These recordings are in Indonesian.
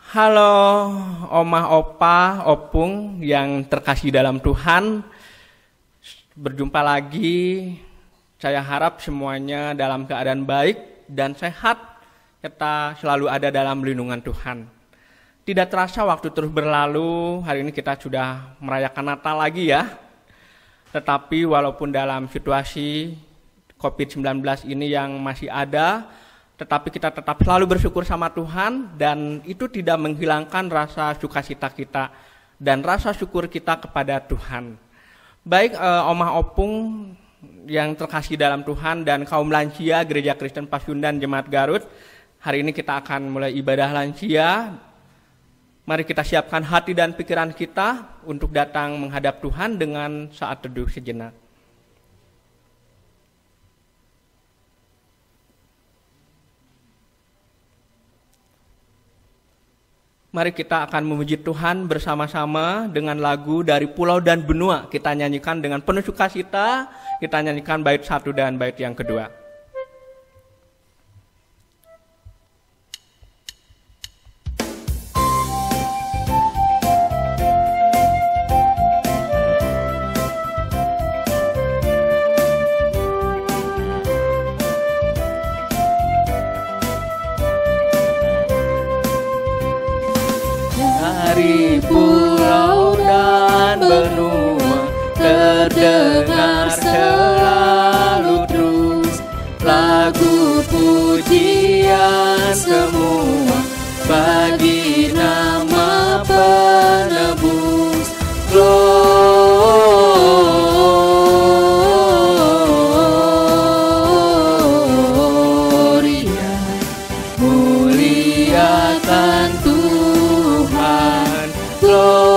Halo Omah Opa, Opung yang terkasih dalam Tuhan. Berjumpa lagi. Saya harap semuanya dalam keadaan baik dan sehat. Kita selalu ada dalam lindungan Tuhan. Tidak terasa waktu terus berlalu. Hari ini kita sudah merayakan Natal lagi ya. Tetapi walaupun dalam situasi COVID-19 ini yang masih ada, tetapi kita tetap selalu bersyukur sama Tuhan, dan itu tidak menghilangkan rasa sukacita kita dan rasa syukur kita kepada Tuhan. Baik Omah Opung yang terkasih dalam Tuhan dan kaum lansia Gereja Kristen Pasundan Jemaat Garut, hari ini kita akan mulai ibadah lansia. Mari kita siapkan hati dan pikiran kita untuk datang menghadap Tuhan dengan saat teduh sejenak. Mari kita akan memuji Tuhan bersama-sama dengan lagu dari Pulau dan Benua. Kita nyanyikan dengan penuh sukacita, kita nyanyikan bait 1 dan bait yang kedua. Dari pulau dan benua terdengar selalu terus lagu pujian semua bagi nama penebus. Gloria, muliakan Gloria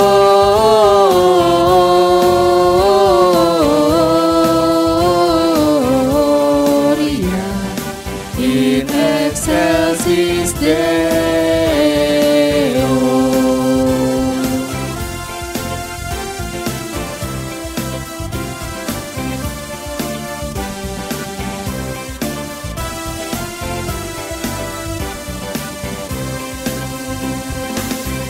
in excelsis Deo.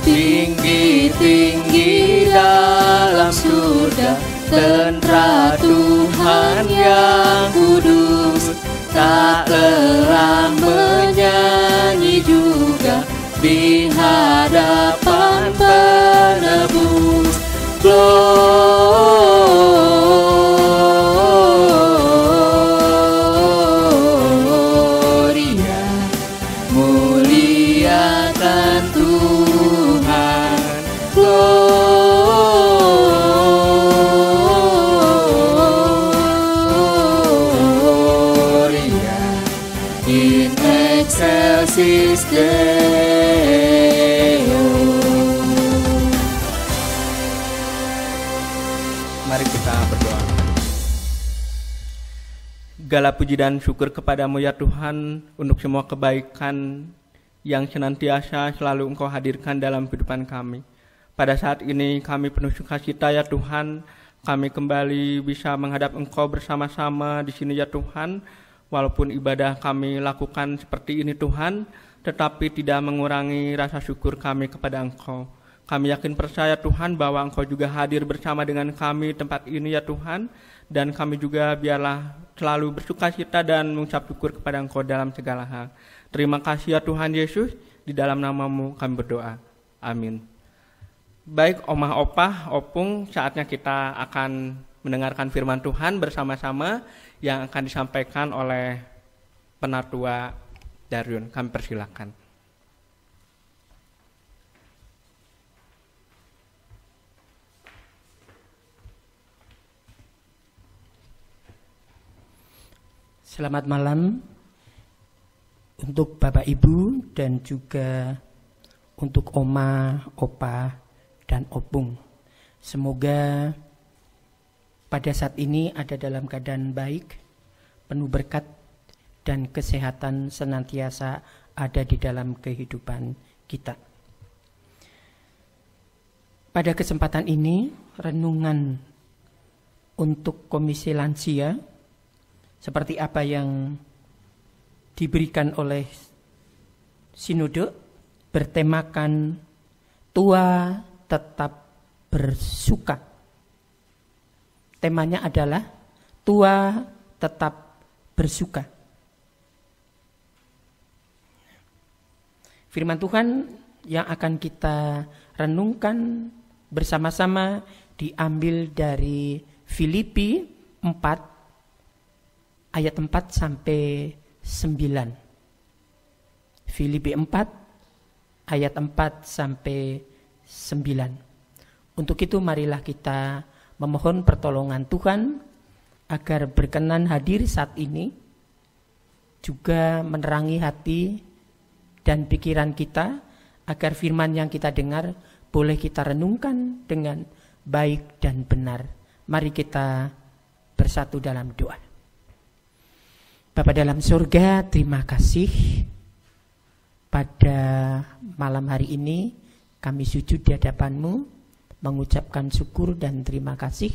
Tinggi-tinggi dalam surga, tentara Tuhan yang kudus, tak lelah menyanyi juga di hadapan penebus. Gloria, muliakan Tuhan. Gloria in excelsis Deo. Mari kita berdoa. Segala puji dan syukur kepadamu ya Tuhan untuk semua kebaikan yang senantiasa selalu Engkau hadirkan dalam kehidupan kami. Pada saat ini kami penuh sukacita ya Tuhan, kami kembali bisa menghadap Engkau bersama-sama di sini ya Tuhan. Walaupun ibadah kami lakukan seperti ini Tuhan, tetapi tidak mengurangi rasa syukur kami kepada Engkau. Kami yakin percaya Tuhan bahwa Engkau juga hadir bersama dengan kami tempat ini ya Tuhan, dan kami juga biarlah selalu bersukacita dan mengucap syukur kepada Engkau dalam segala hal. Terima kasih ya Tuhan Yesus, di dalam nama-Mu kami berdoa. Amin. Baik Omah Opah, Opung, saatnya kita akan mendengarkan firman Tuhan bersama-sama yang akan disampaikan oleh Penatua Dariun. Kami persilakan. Selamat malam untuk Bapak Ibu dan juga untuk Oma, Opa, dan Opung. Semoga pada saat ini ada dalam keadaan baik, penuh berkat, dan kesehatan senantiasa ada di dalam kehidupan kita. Pada kesempatan ini, renungan untuk Komisi Lansia, seperti apa yang diberikan oleh Sinode bertemakan tua tetap bersuka. Temanya adalah tua tetap bersuka. Firman Tuhan yang akan kita renungkan bersama-sama diambil dari Filipi 4 ayat 4 sampai 9. Filipi 4 ayat 4 sampai 9. Untuk itu marilah kita memohon pertolongan Tuhan agar berkenan hadir saat ini, juga menerangi hati dan pikiran kita, agar firman yang kita dengar boleh kita renungkan dengan baik dan benar. Mari kita bersatu dalam doa. Bapa dalam surga, terima kasih pada malam hari ini kami sujud di hadapan-Mu, mengucapkan syukur dan terima kasih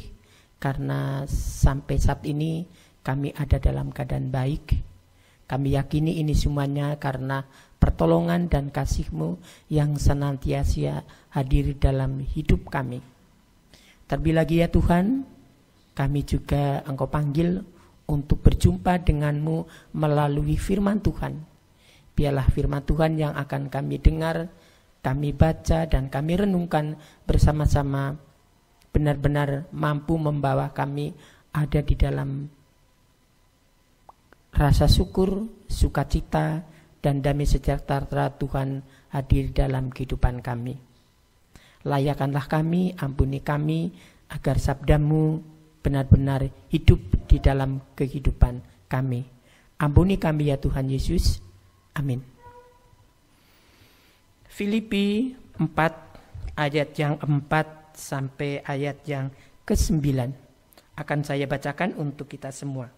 karena sampai saat ini kami ada dalam keadaan baik. Kami yakini ini semuanya karena pertolongan dan kasih-Mu yang senantiasa hadir dalam hidup kami. Terlebih lagi ya Tuhan, kami juga Engkau panggil untuk berjumpa dengan-Mu melalui firman Tuhan. Biarlah firman Tuhan yang akan kami dengar, kami baca dan kami renungkan bersama-sama benar-benar mampu membawa kami ada di dalam rasa syukur, sukacita, dan damai sejahtera Tuhan hadir dalam kehidupan kami. Layakanlah kami, ampuni kami, agar sabda-Mu benar-benar hidup di dalam kehidupan kami. Ampuni kami ya Tuhan Yesus. Amin. Filipi 4 ayat yang 4 sampai ayat yang ke-9 akan saya bacakan untuk kita semua.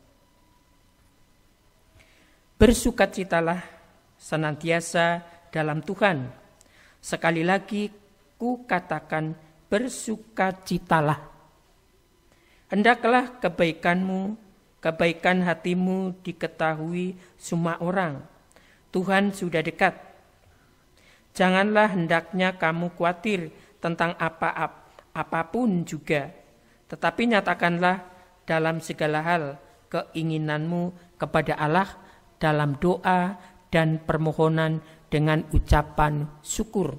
Bersukacitalah senantiasa dalam Tuhan. Sekali lagi ku katakan bersukacitalah. Hendaklah kebaikan hatimu diketahui semua orang. Tuhan sudah dekat. Janganlah hendaknya kamu khawatir tentang apapun juga, tetapi nyatakanlah dalam segala hal keinginanmu kepada Allah dalam doa dan permohonan dengan ucapan syukur.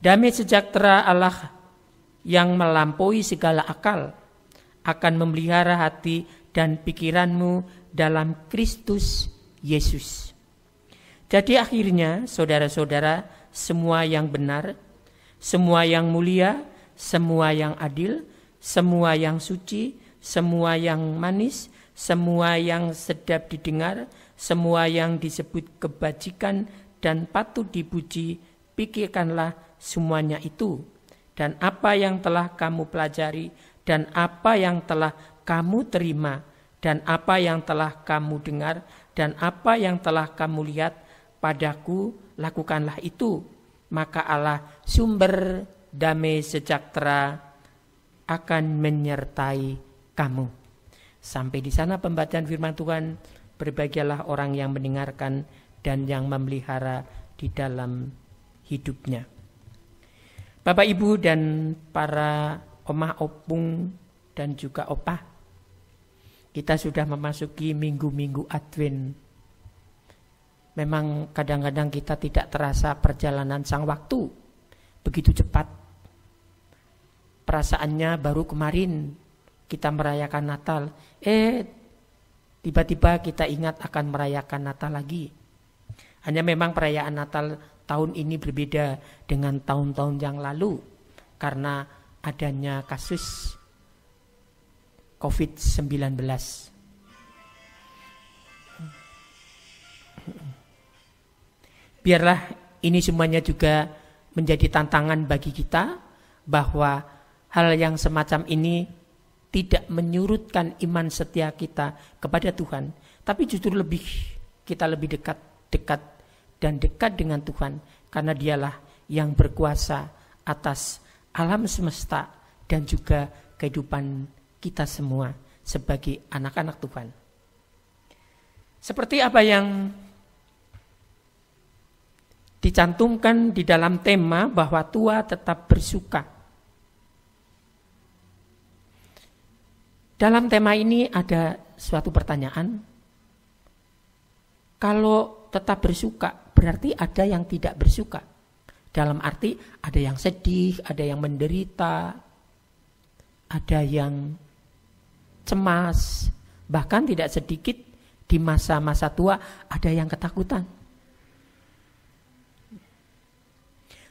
Damai sejahtera Allah yang melampaui segala akal akan memelihara hati dan pikiranmu dalam Kristus Yesus. Jadi akhirnya saudara-saudara, semua yang benar, semua yang mulia, semua yang adil, semua yang suci, semua yang manis, semua yang sedap didengar, semua yang disebut kebajikan dan patut dipuji, pikirkanlah semuanya itu. Dan apa yang telah kamu pelajari, dan apa yang telah kamu terima, dan apa yang telah kamu dengar, dan apa yang telah kamu lihat padaku, lakukanlah itu. Maka Allah sumber damai sejahtera akan menyertai kamu. Sampai di sana pembacaan firman Tuhan. Berbahagialah orang yang mendengarkan dan yang memelihara di dalam hidupnya. Bapak Ibu dan para omah opung dan juga opah, kita sudah memasuki minggu-minggu Advent. Memang kadang-kadang kita tidak terasa perjalanan sang waktu begitu cepat. Perasaannya baru kemarin kita merayakan Natal, tiba-tiba kita ingat akan merayakan Natal lagi. Hanya memang perayaan Natal tahun ini berbeda dengan tahun-tahun yang lalu karena adanya kasus COVID-19. Biarlah ini semuanya juga menjadi tantangan bagi kita bahwa hal yang semacam ini tidak menyurutkan iman setia kita kepada Tuhan, tapi justru kita lebih dekat dengan Tuhan, karena Dialah yang berkuasa atas alam semesta dan juga kehidupan kita semua sebagai anak-anak Tuhan. Seperti apa yang dicantumkan di dalam tema bahwa tua tetap bersuka. Dalam tema ini ada suatu pertanyaan. Kalau tetap bersuka, berarti ada yang tidak bersuka. Dalam arti ada yang sedih, ada yang menderita, ada yang cemas, bahkan tidak sedikit di masa-masa tua ada yang ketakutan.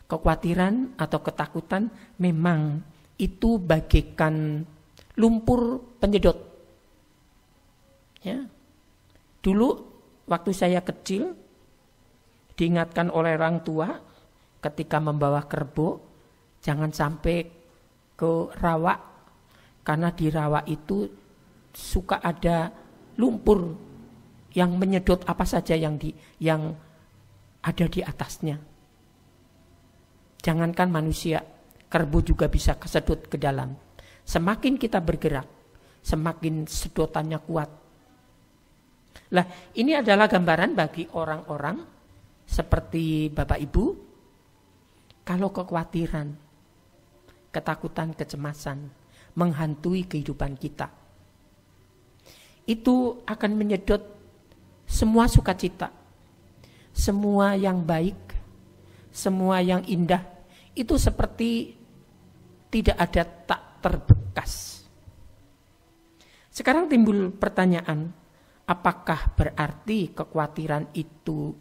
Kekhawatiran atau ketakutan memang itu bagaikan lumpur penyedot. Ya. Dulu waktu saya kecil diingatkan oleh orang tua ketika membawa kerbau jangan sampai ke rawa, karena di rawa itu suka ada lumpur yang menyedot apa saja yang ada di atasnya. Jangankan manusia, kerbau juga bisa kesedot ke dalam. Semakin kita bergerak, semakin sedotannya kuat. Lah, ini adalah gambaran bagi orang-orang seperti Bapak Ibu. Kalau kekhawatiran, ketakutan, kecemasan menghantui kehidupan kita, itu akan menyedot semua sukacita, semua yang baik, semua yang indah, itu seperti tidak ada, tak terbekas. Sekarang timbul pertanyaan, apakah berarti kekhawatiran itu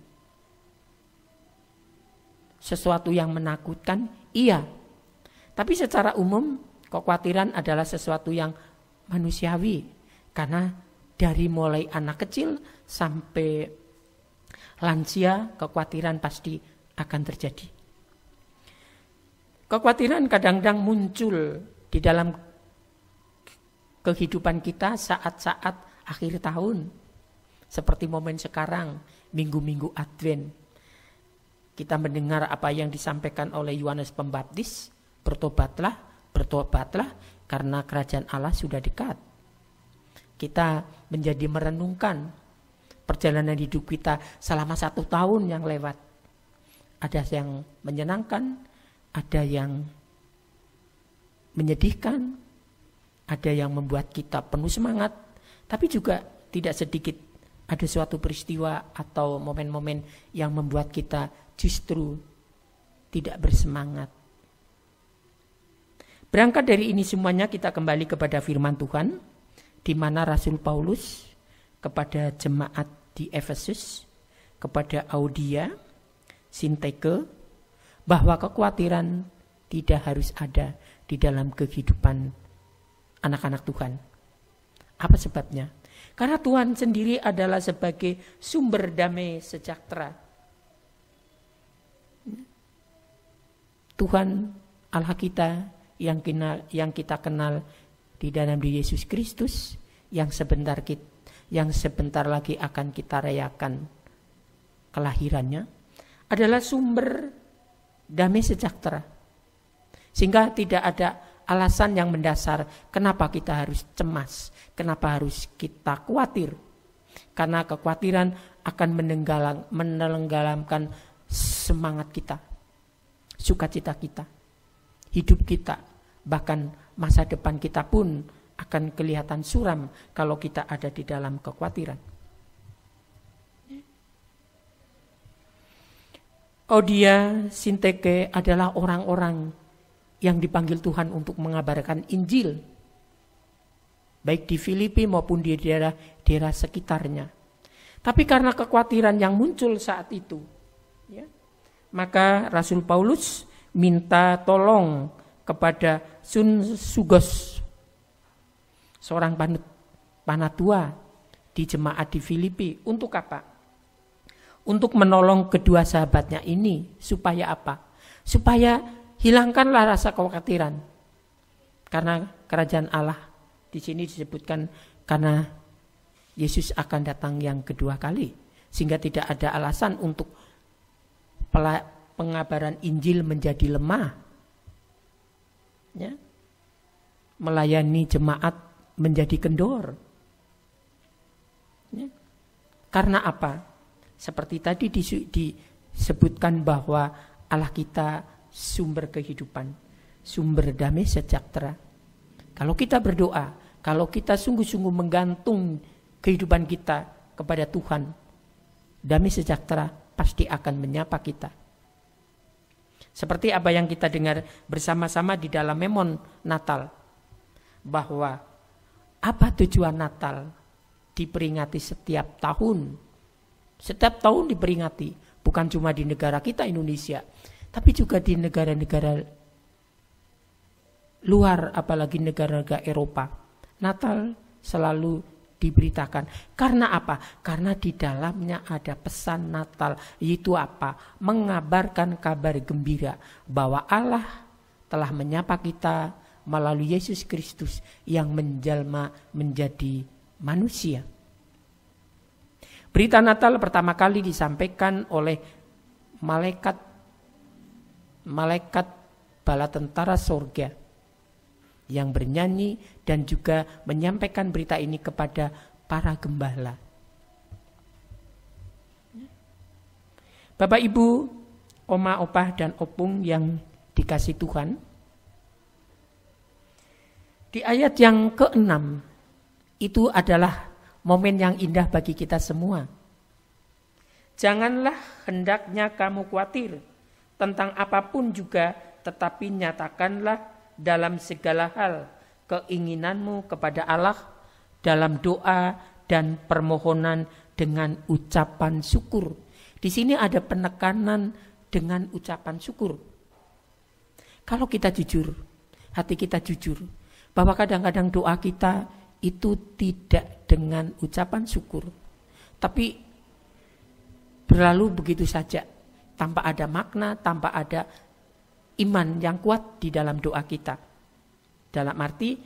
sesuatu yang menakutkan? Iya. Tapi secara umum kekhawatiran adalah sesuatu yang manusiawi, karena dari mulai anak kecil sampai lansia kekhawatiran pasti akan terjadi. Kekhawatiran kadang-kadang muncul di dalam kehidupan kita saat-saat akhir tahun. Seperti momen sekarang, minggu-minggu Advent. Kita mendengar apa yang disampaikan oleh Yohanes Pembaptis, bertobatlah, bertobatlah karena kerajaan Allah sudah dekat. Kita menjadi merenungkan perjalanan hidup kita selama 1 tahun yang lewat. Ada yang menyenangkan, ada yang menyedihkan, ada yang membuat kita penuh semangat, tapi juga tidak sedikit ada suatu peristiwa atau momen-momen yang membuat kita justru tidak bersemangat. Berangkat dari ini semuanya kita kembali kepada firman Tuhan, di mana Rasul Paulus kepada jemaat di Efesus, kepada Audia, Sinteke, bahwa kekhawatiran tidak harus ada di dalam kehidupan anak-anak Tuhan. Apa sebabnya? Karena Tuhan sendiri adalah sebagai sumber damai sejahtera. Tuhan Allah kita yang kita kenal di dalam diri Yesus Kristus, yang sebentar lagi akan kita rayakan kelahirannya, adalah sumber damai sejahtera. Sehingga tidak ada alasan yang mendasar kenapa kita harus cemas, kenapa harus kita khawatir. Karena kekhawatiran akan menenggelamkan semangat kita, sukacita kita, hidup kita, bahkan masa depan kita pun akan kelihatan suram kalau kita ada di dalam kekhawatiran. Audia, Sinteke adalah orang-orang yang dipanggil Tuhan untuk mengabarkan Injil, baik di Filipi maupun di daerah sekitarnya. Tapi karena kekhawatiran yang muncul saat itu, ya, maka Rasul Paulus minta tolong kepada Sun Sugos, seorang panatua di jemaat di Filipi. Untuk apa? Untuk menolong kedua sahabatnya ini. Supaya apa? Supaya hilangkanlah rasa kekhawatiran. Karena kerajaan Allah di sini disebutkan karena Yesus akan datang yang kedua kali. Sehingga tidak ada alasan untuk pengabaran Injil menjadi lemah. Ya. Melayani jemaat menjadi kendor. Ya. Karena apa? Seperti tadi sebutkan bahwa Allah kita sumber kehidupan, sumber damai sejahtera. Kalau kita berdoa, kalau kita sungguh-sungguh menggantung kehidupan kita kepada Tuhan, damai sejahtera pasti akan menyapa kita. Seperti apa yang kita dengar bersama-sama di dalam memon Natal, bahwa apa tujuan Natal diperingati setiap tahun. Setiap tahun diperingati, bukan cuma di negara kita Indonesia, tapi juga di negara-negara luar, apalagi negara-negara Eropa. Natal selalu diberitakan. Karena apa? Karena di dalamnya ada pesan Natal, yaitu apa? Mengabarkan kabar gembira bahwa Allah telah menyapa kita melalui Yesus Kristus yang menjelma menjadi manusia. Berita Natal pertama kali disampaikan oleh malaikat bala tentara sorga yang bernyanyi dan juga menyampaikan berita ini kepada para gembala. Bapak Ibu, oma, opah, dan opung yang dikasih Tuhan, di ayat yang ke-6 itu adalah momen yang indah bagi kita semua. Janganlah hendaknya kamu khawatir tentang apapun juga, tetapi nyatakanlah dalam segala hal keinginanmu kepada Allah dalam doa dan permohonan dengan ucapan syukur. Di sini ada penekanan dengan ucapan syukur. Kalau kita jujur, hati kita jujur, bahwa kadang-kadang doa kita itu tidak dengan ucapan syukur, tapi berlalu begitu saja, tanpa ada makna, tanpa ada iman yang kuat di dalam doa kita. Dalam arti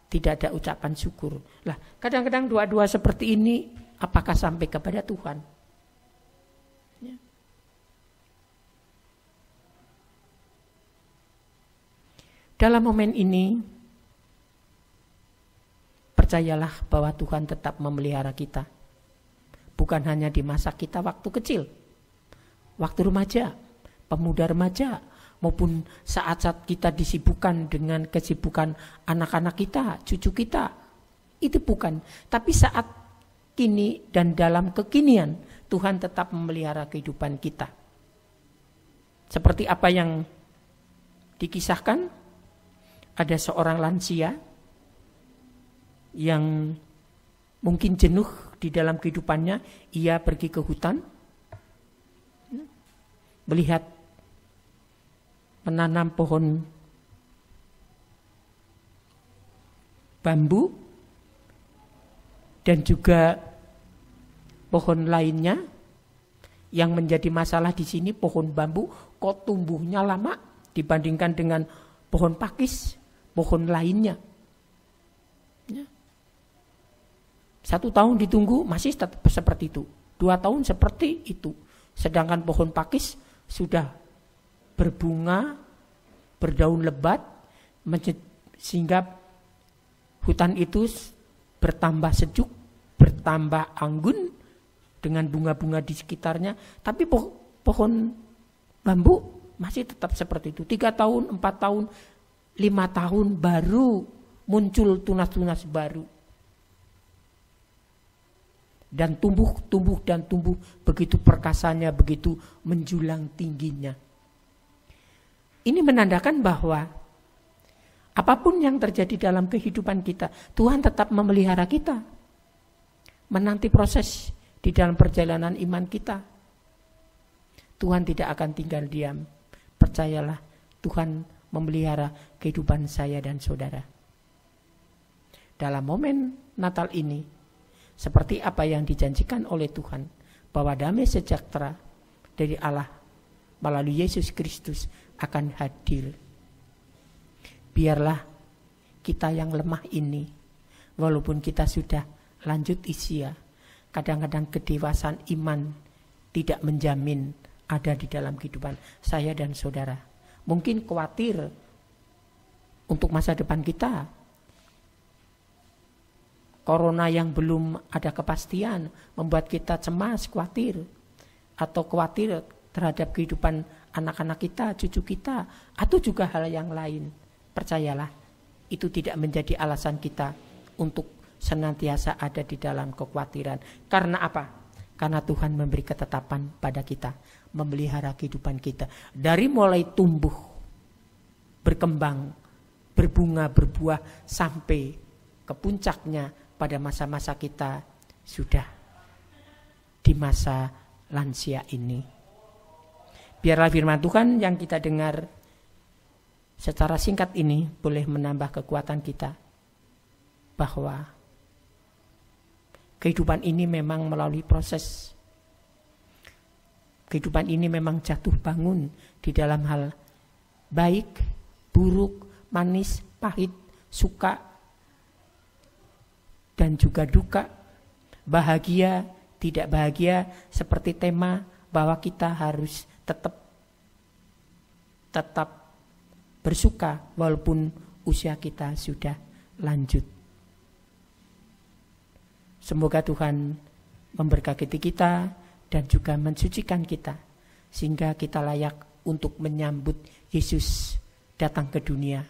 tidak ada ucapan syukur. Lah, kadang-kadang doa-doa seperti ini apakah sampai kepada Tuhan? Ya. Dalam momen ini percayalah bahwa Tuhan tetap memelihara kita. Bukan hanya di masa kita waktu kecil, waktu remaja, pemuda remaja, maupun saat-saat kita disibukkan dengan kesibukan anak-anak kita, cucu kita. Itu bukan. Tapi saat kini dan dalam kekinian, Tuhan tetap memelihara kehidupan kita. Seperti apa yang dikisahkan, ada seorang lansia yang mungkin jenuh di dalam kehidupannya. Ia pergi ke hutan, melihat menanam pohon bambu dan juga pohon lainnya. Yang menjadi masalah di sini, pohon bambu kok tumbuhnya lama dibandingkan dengan pohon pakis, pohon lainnya. Ya. 1 tahun ditunggu masih tetap seperti itu, 2 tahun seperti itu. Sedangkan pohon pakis sudah berbunga, berdaun lebat, sehingga hutan itu bertambah sejuk, bertambah anggun dengan bunga-bunga di sekitarnya. Tapi pohon bambu masih tetap seperti itu. 3 tahun, 4 tahun, 5 tahun baru muncul tunas-tunas baru. Dan tumbuh begitu perkasanya, begitu menjulang tingginya. Ini menandakan bahwa apapun yang terjadi dalam kehidupan kita, Tuhan tetap memelihara kita. Menanti proses di dalam perjalanan iman kita. Tuhan tidak akan tinggal diam. Percayalah, Tuhan memelihara kehidupan saya dan saudara. Dalam momen Natal ini, seperti apa yang dijanjikan oleh Tuhan, bahwa damai sejahtera dari Allah melalui Yesus Kristus akan hadir. Biarlah kita yang lemah ini, walaupun kita sudah lanjut usia, kadang-kadang kedewasaan iman tidak menjamin ada di dalam kehidupan saya dan saudara. Mungkin khawatir untuk masa depan kita. Corona yang belum ada kepastian membuat kita cemas, khawatir. atau khawatir terhadap kehidupan anak-anak kita, cucu kita, atau juga hal yang lain. Percayalah, itu tidak menjadi alasan kita untuk senantiasa ada di dalam kekhawatiran. Karena apa? Karena Tuhan memberi ketetapan pada kita, memelihara kehidupan kita. Dari mulai tumbuh, berkembang, berbunga, berbuah, sampai ke puncaknya pada masa-masa kita sudah di masa lansia ini. Biarlah firman Tuhan yang kita dengar secara singkat ini boleh menambah kekuatan kita bahwa kehidupan ini memang melalui proses. Kehidupan ini memang jatuh bangun di dalam hal baik, buruk, manis, pahit, suka, dan juga duka, bahagia, tidak bahagia, seperti tema bahwa kita harus tetap bersuka walaupun usia kita sudah lanjut. Semoga Tuhan memberkati kita dan juga mensucikan kita sehingga kita layak untuk menyambut Yesus datang ke dunia.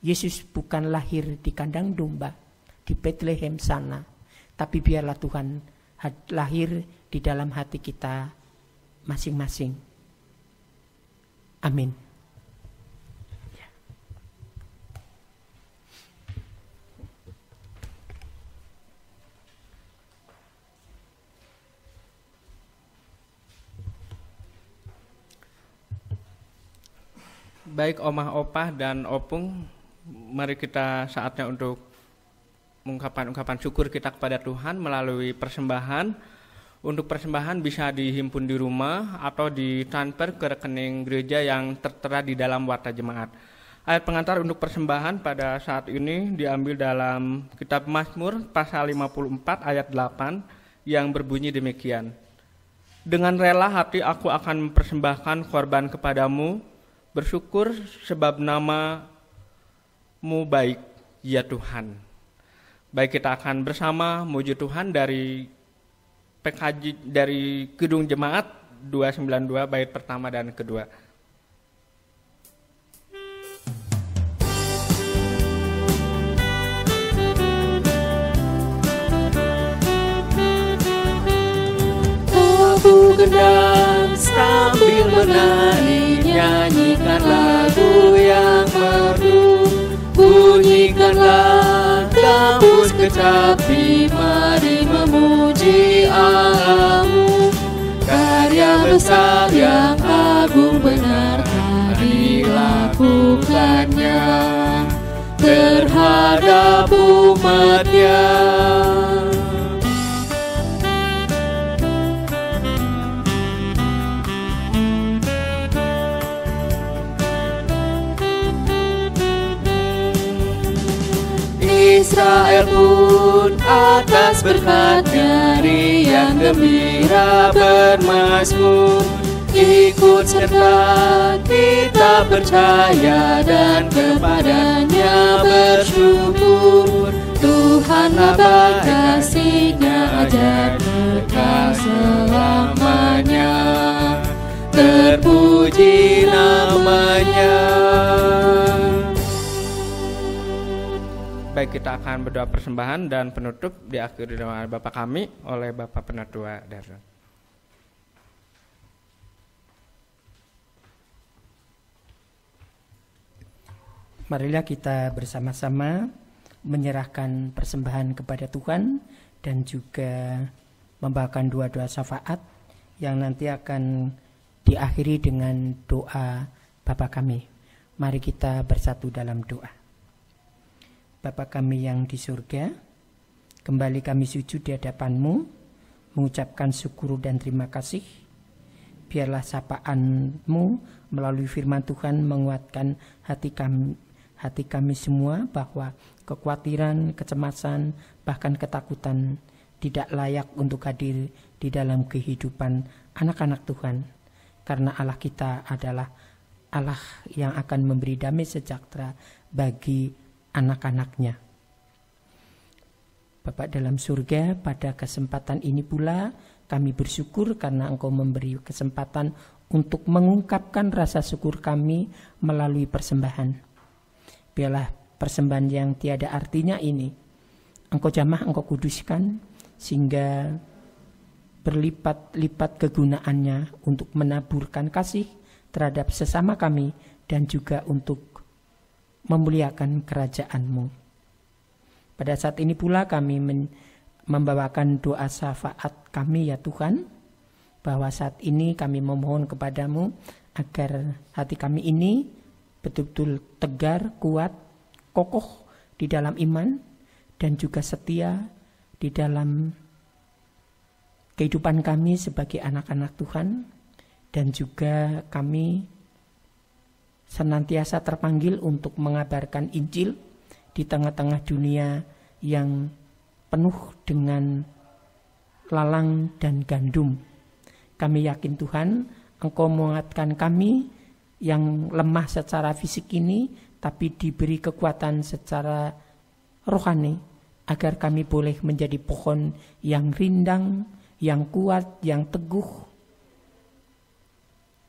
Yesus bukan lahir di kandang domba di Bethlehem sana, tapi biarlah Tuhan lahir di dalam hati kita masing-masing. Amin. Baik omah opah dan opung, mari kita saatnya untuk ungkapan syukur kita kepada Tuhan melalui persembahan. Untuk persembahan bisa dihimpun di rumah atau ditransfer ke rekening gereja yang tertera di dalam warta jemaat. Ayat pengantar untuk persembahan pada saat ini diambil dalam kitab Mazmur pasal 54 ayat 8 yang berbunyi demikian. Dengan rela hati aku akan mempersembahkan korban kepadamu, bersyukur sebab nama-Mu baik, ya Tuhan. Baik, kita akan bersama memuji Tuhan dari PKJ dari Gedung Jemaat 292 bait pertama dan kedua. Aku gendang sambil menari, nyanyikan lagu yang merdu, bunyikanlah gambus kecapi, mari memuji Allah-Mu. Karya besar yang agung benar dilakukannya terhadap umat-Nya. Israel pun atas berkat-Nya riang gembira bermazmur. Ikut serta kita percaya dan kepada-Nya bersyukur. Tuhan abad kasih-Nya ajar kekal selamanya, terpuji nama-Nya. Baik, kita akan berdoa persembahan dan penutup diakhiri dengan Bapa kami oleh Bapak Penatua Darun. Marilah kita bersama-sama menyerahkan persembahan kepada Tuhan dan juga membawakan doa-doa syafaat yang nanti akan diakhiri dengan doa Bapa kami. Mari kita bersatu dalam doa. Bapa kami yang di surga, kembali kami sujud di hadapan-Mu, mengucapkan syukur dan terima kasih. Biarlah sapaan-Mu melalui firman Tuhan menguatkan hati kami semua bahwa kekhawatiran, kecemasan, bahkan ketakutan tidak layak untuk hadir di dalam kehidupan anak-anak Tuhan. Karena Allah kita adalah Allah yang akan memberi damai sejahtera bagi anak-anak-Nya. Bapak dalam surga, pada kesempatan ini pula Kami bersyukur karena Engkau memberi kesempatan untuk mengungkapkan rasa syukur kami melalui persembahan. Biarlah persembahan yang tiada artinya ini Engkau jamah, Engkau kuduskan, sehingga berlipat-lipat kegunaannya untuk menaburkan kasih terhadap sesama kami dan juga untuk memuliakan kerajaan-Mu. Pada saat ini pula kami membawakan doa syafaat kami ya Tuhan, bahwa saat ini kami memohon kepadamu agar hati kami ini betul-betul tegar, kuat, kokoh di dalam iman dan juga setia di dalam kehidupan kami sebagai anak-anak Tuhan, dan juga kami senantiasa terpanggil untuk mengabarkan Injil di tengah-tengah dunia yang penuh dengan lalang dan gandum. Kami yakin Tuhan, Engkau menguatkan kami yang lemah secara fisik ini, tapi diberi kekuatan secara rohani, agar kami boleh menjadi pohon yang rindang, yang kuat, yang teguh,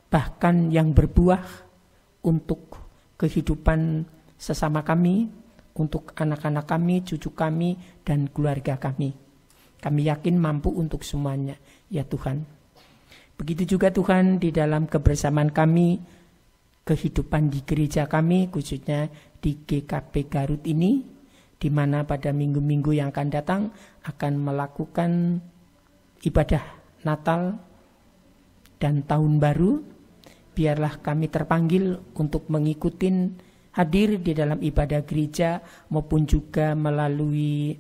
bahkan yang berbuah untuk kehidupan sesama kami, untuk anak-anak kami, cucu kami, dan keluarga kami. Kami yakin mampu untuk semuanya, ya Tuhan. Begitu juga Tuhan di dalam kebersamaan kami, kehidupan di gereja kami, khususnya di GKP Garut ini, di mana pada minggu-minggu yang akan datang akan melakukan ibadah Natal dan Tahun Baru. Biarlah kami terpanggil untuk mengikuti hadir di dalam ibadah gereja maupun juga melalui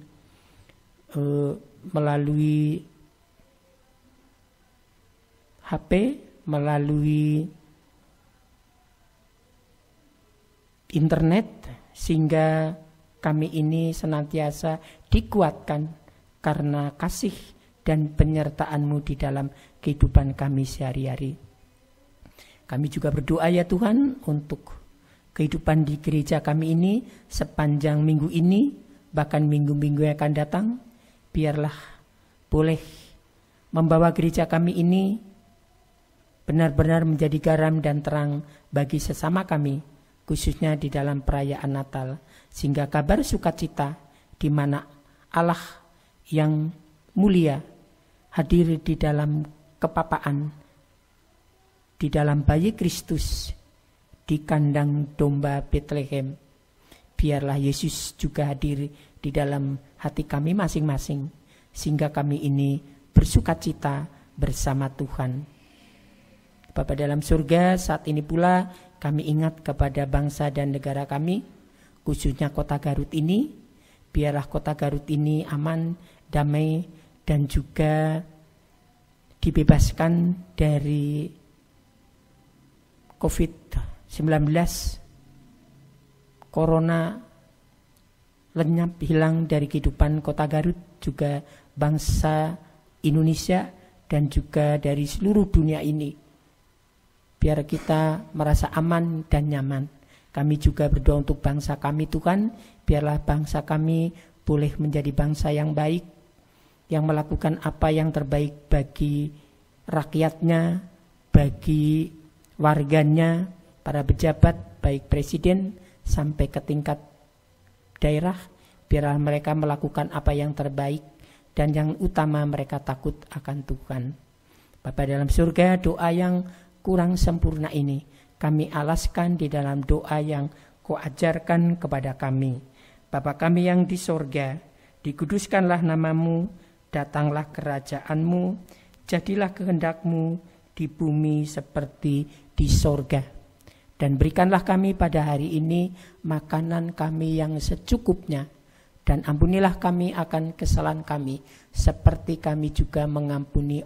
HP, melalui internet, sehingga kami ini senantiasa dikuatkan karena kasih dan penyertaan-Mu di dalam kehidupan kami sehari-hari. Kami juga berdoa ya Tuhan untuk kehidupan di gereja kami ini sepanjang minggu ini, bahkan minggu-minggu yang akan datang. Biarlah boleh membawa gereja kami ini benar-benar menjadi garam dan terang bagi sesama kami, khususnya di dalam perayaan Natal, sehingga kabar sukacita di mana Allah yang mulia hadir di dalam kepapaan, di dalam bayi Kristus di kandang domba Bethlehem. Biarlah Yesus juga hadir di dalam hati kami masing-masing, sehingga kami ini bersukacita bersama Tuhan. Bapa dalam surga, saat ini pula kami ingat kepada bangsa dan negara kami, khususnya kota Garut ini. Biarlah kota Garut ini aman, damai, dan juga dibebaskan dari COVID-19, Corona, lenyap hilang dari kehidupan kota Garut, juga bangsa Indonesia, dan juga dari seluruh dunia ini. Biar kita merasa aman dan nyaman. Kami juga berdoa untuk bangsa kami Tuhan, biarlah bangsa kami boleh menjadi bangsa yang baik, yang melakukan apa yang terbaik bagi rakyatnya, bagi warganya, para pejabat, baik presiden sampai ke tingkat daerah. Biarlah mereka melakukan apa yang terbaik, dan yang utama mereka takut akan Tuhan. Bapa dalam surga, doa yang kurang sempurna ini kami alaskan di dalam doa yang Kau ajarkan kepada kami. Bapa kami yang di surga, dikuduskanlah nama-Mu, datanglah kerajaan-Mu, jadilah kehendak-Mu di bumi seperti di sorga. Dan berikanlah kami pada hari ini makanan kami yang secukupnya, dan ampunilah kami akan kesalahan kami, seperti kami juga mengampuni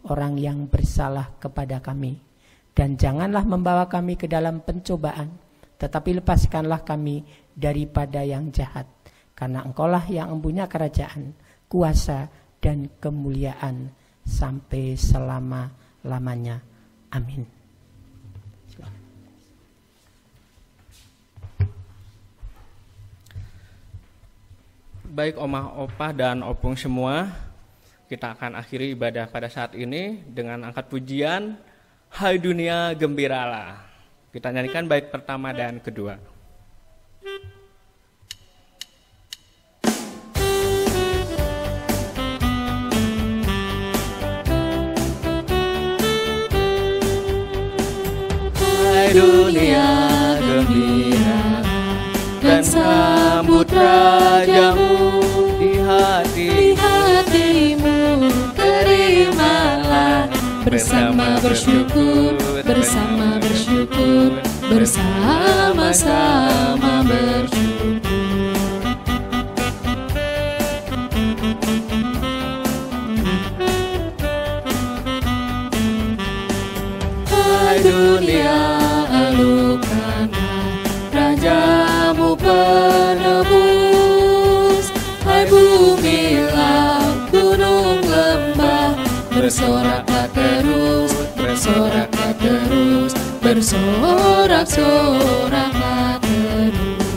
orang yang bersalah kepada kami. Dan janganlah membawa kami ke dalam pencobaan, tetapi lepaskanlah kami daripada yang jahat. Karena Engkaulah yang mempunyai kerajaan, kuasa, dan kemuliaan sampai selama-lamanya. Amin. Baik omah opah dan opung semua, kita akan akhiri ibadah pada saat ini dengan angkat pujian Hai Dunia Gembiralah. Kita nyanyikan bait pertama dan kedua. Hai dunia gembira dan sambut rajamu di hatimu, terimalah bersama bersyukur, bersama-sama bersyukur. Hai dunia, alukanlah rajamu penebus. Hai bumi, laut, gunung, lembah, bersoraklah terus, bersoraklah terus, bersorak-soraklah terus.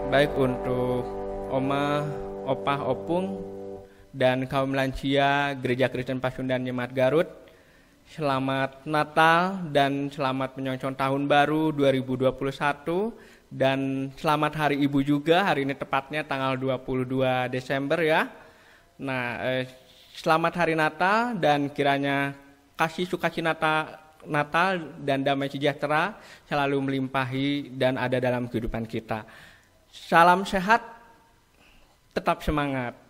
Baik untuk Oma, Opah, Opung, dan kaum lansia Gereja Kristen Pasundan Jemaat Garut, selamat Natal dan selamat menyongsong Tahun Baru 2021, dan selamat Hari Ibu juga. Hari ini tepatnya tanggal 22 Desember ya. Nah, selamat Hari Natal dan kiranya kasih sukacita Natal dan damai sejahtera selalu melimpahi dan ada dalam kehidupan kita. Salam sehat, tetap semangat.